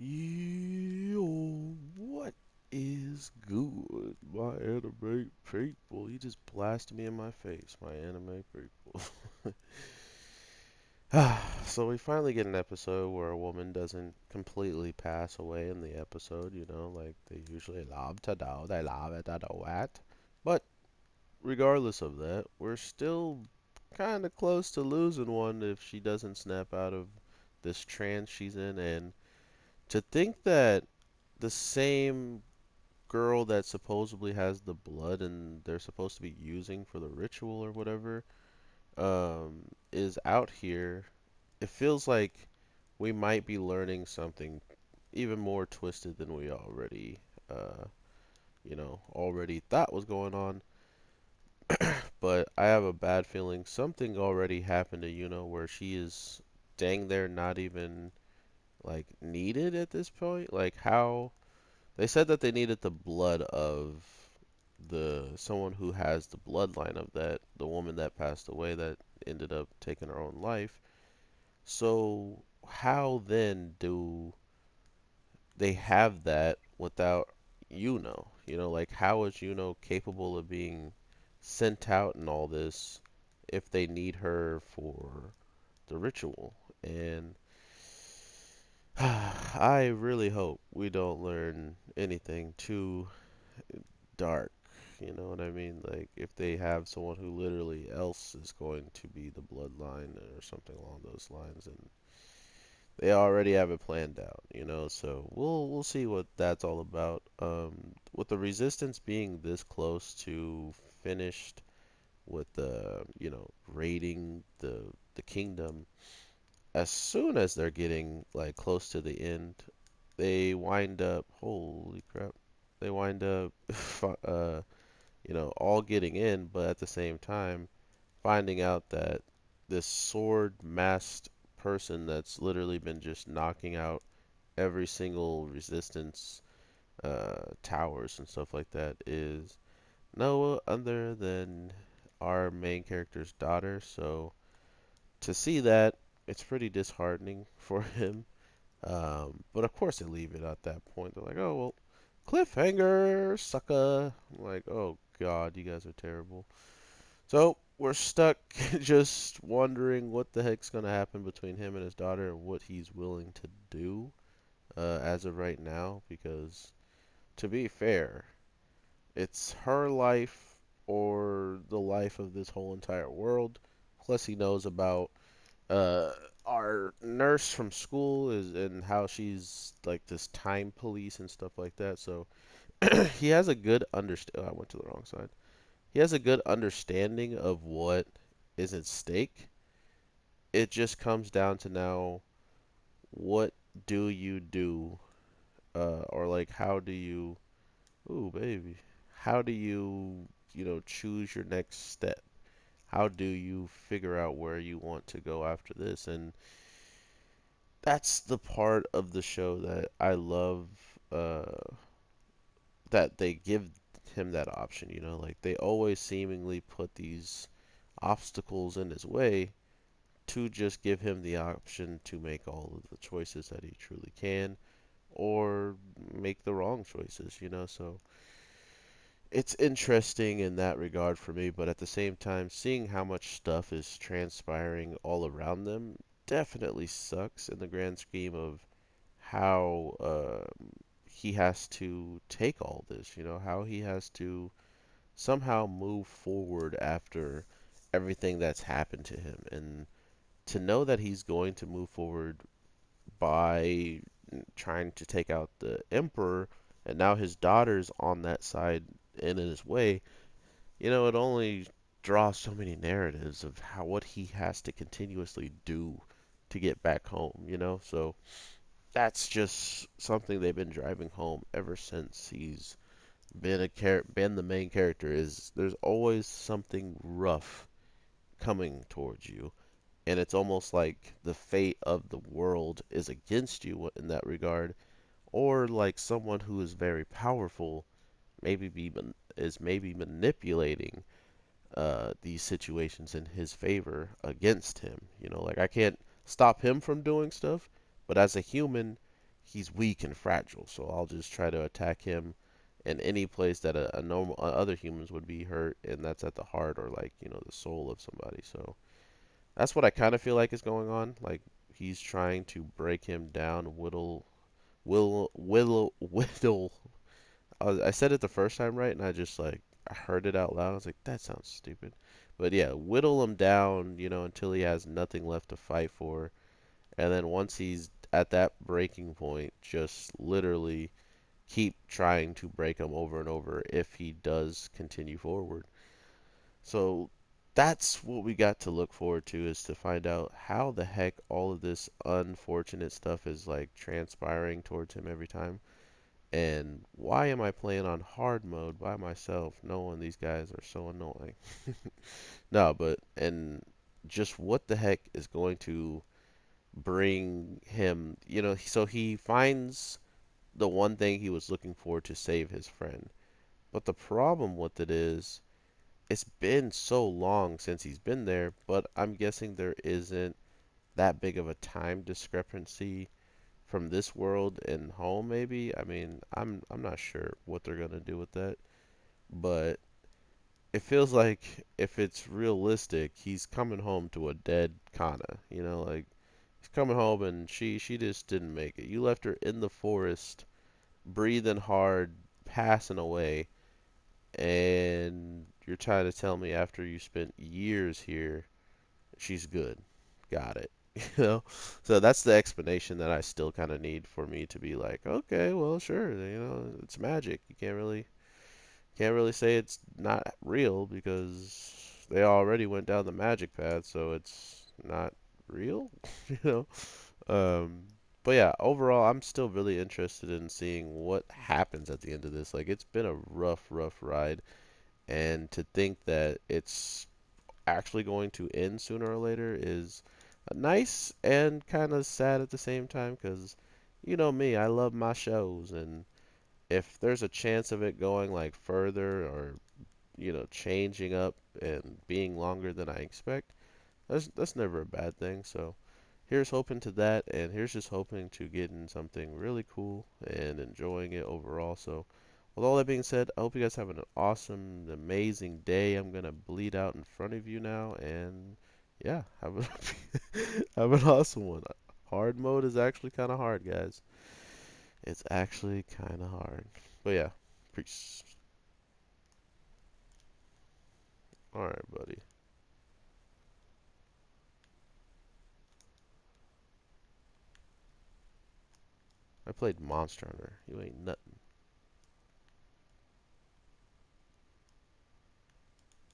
Yo, what is good, my anime people? You just blasted me in my face, my anime people. So we finally get an episode where a woman doesn't completely pass away in the episode, like they usually love to do. They love it to do that. But regardless of that, we're still kind of close to losing one if she doesn't snap out of this trance she's in. And to think that the same girl that supposedly has the blood and they're supposed to be using for the ritual or whatever, is out here, it feels like we might be learning something even more twisted than we already, already thought was going on. But I have a bad feeling something already happened to where she is dang there not even like needed at this point. Like how they said that they needed the blood of the someone who has the bloodline of the woman that passed away that ended up taking her own life. So how then do they have that without like how is capable of being sent out and all this if they need her for the ritual? And I really hope we don't learn anything too dark. You know what I mean? Like if they have someone who literally else is going to be the bloodline or something along those lines, and they already have it planned out. So we'll see what that's all about. With the resistance being this close to finished with the raiding the kingdom, as soon as they're getting like close to the end, they wind up. Holy crap! They wind up all getting in, but at the same time, finding out that this sword masked person that's literally been just knocking out every single resistance towers and stuff like that is no other than our main character's daughter. So to see that, it's pretty disheartening for him. But of course, they leave it at that point. They're like, oh, well, cliffhanger, sucker. I'm like, oh, God, you guys are terrible. So we're stuck just wondering what the heck's going to happen between him and his daughter and what he's willing to do as of right now. Because to be fair, it's her life or the life of this whole entire world. Plus, he knows about uh, our nurse from school is and how she's like this time police and stuff like that. So he has a good understand. I went to the wrong side. He has a good understanding of what is at stake. It just comes down to now, what do you do, or like how do you, ooh baby, how do you, choose your next step? How do you figure out where you want to go after this? And that's the part of the show that I love, that they give him that option, like they always seemingly put these obstacles in his way to just give him the option to make all of the choices that he truly can or make the wrong choices. So it's interesting in that regard for me, but at the same time, seeing how much stuff is transpiring all around them definitely sucks in the grand scheme of how he has to take all this, how he has to somehow move forward after everything that's happened to him. And to know that he's going to move forward by trying to take out the emperor, and now his daughter's on that side and in his way, it only draws so many narratives of how what he has to continuously do to get back home. So that's just something they've been driving home ever since he's been the main character. Is there's always something rough coming towards you, and it's almost like the fate of the world is against you in that regard, or like someone who is very powerful is maybe manipulating these situations in his favor against him. Like I can't stop him from doing stuff, but as a human, he's weak and fragile, so I'll just try to attack him in any place that a normal other humans would be hurt, and that's at the heart or like the soul of somebody. So that's what I kind of feel like is going on. Like he's trying to break him down, whittle. I said it the first time right, and I just like I heard it out loud. I was like, that sounds stupid. But yeah, whittle him down, until he has nothing left to fight for. And then once he's at that breaking point, just literally keep trying to break him over and over if he does continue forward. So that's what we got to look forward to, is to find out how the heck all of this unfortunate stuff is like transpiring towards him every time. And why am I playing on hard mode by myself knowing these guys are so annoying? No, but and just what the heck is going to bring him, so he finds the one thing he was looking for to save his friend. But the problem with it is it's been so long since he's been there, but I'm guessing there isn't that big of a time discrepancy from this world and home maybe. I mean, I'm not sure what they're gonna do with that, but it feels like if it's realistic, he's coming home to a dead Kana, like he's coming home and she just didn't make it. You left her in the forest, breathing hard, passing away, and you're trying to tell me after you spent years here, she's good. Got it. You know? So that's the explanation that I still kind of need for me to be like, okay, well, sure, it's magic. You can't really say it's not real because they already went down the magic path, so it's not real, you know? Um, but yeah, overall, I'm still really interested in seeing what happens at the end of this. Like, it's been a rough, rough ride, and to think that it's actually going to end sooner or later is nice and kind of sad at the same time because you know me, I love my shows, and if there's a chance of it going like further or changing up and being longer than I expect, that's never a bad thing. So here's hoping to that, and here's just hoping to getting something really cool and enjoying it overall. So with all that being said, I hope you guys have an awesome, amazing day. I'm gonna bleed out in front of you now, and yeah, have an awesome one. Hard mode is actually kind of hard, guys. It's actually kind of hard. But yeah, peace. All right, buddy. I played Monster Hunter. You ain't nothing.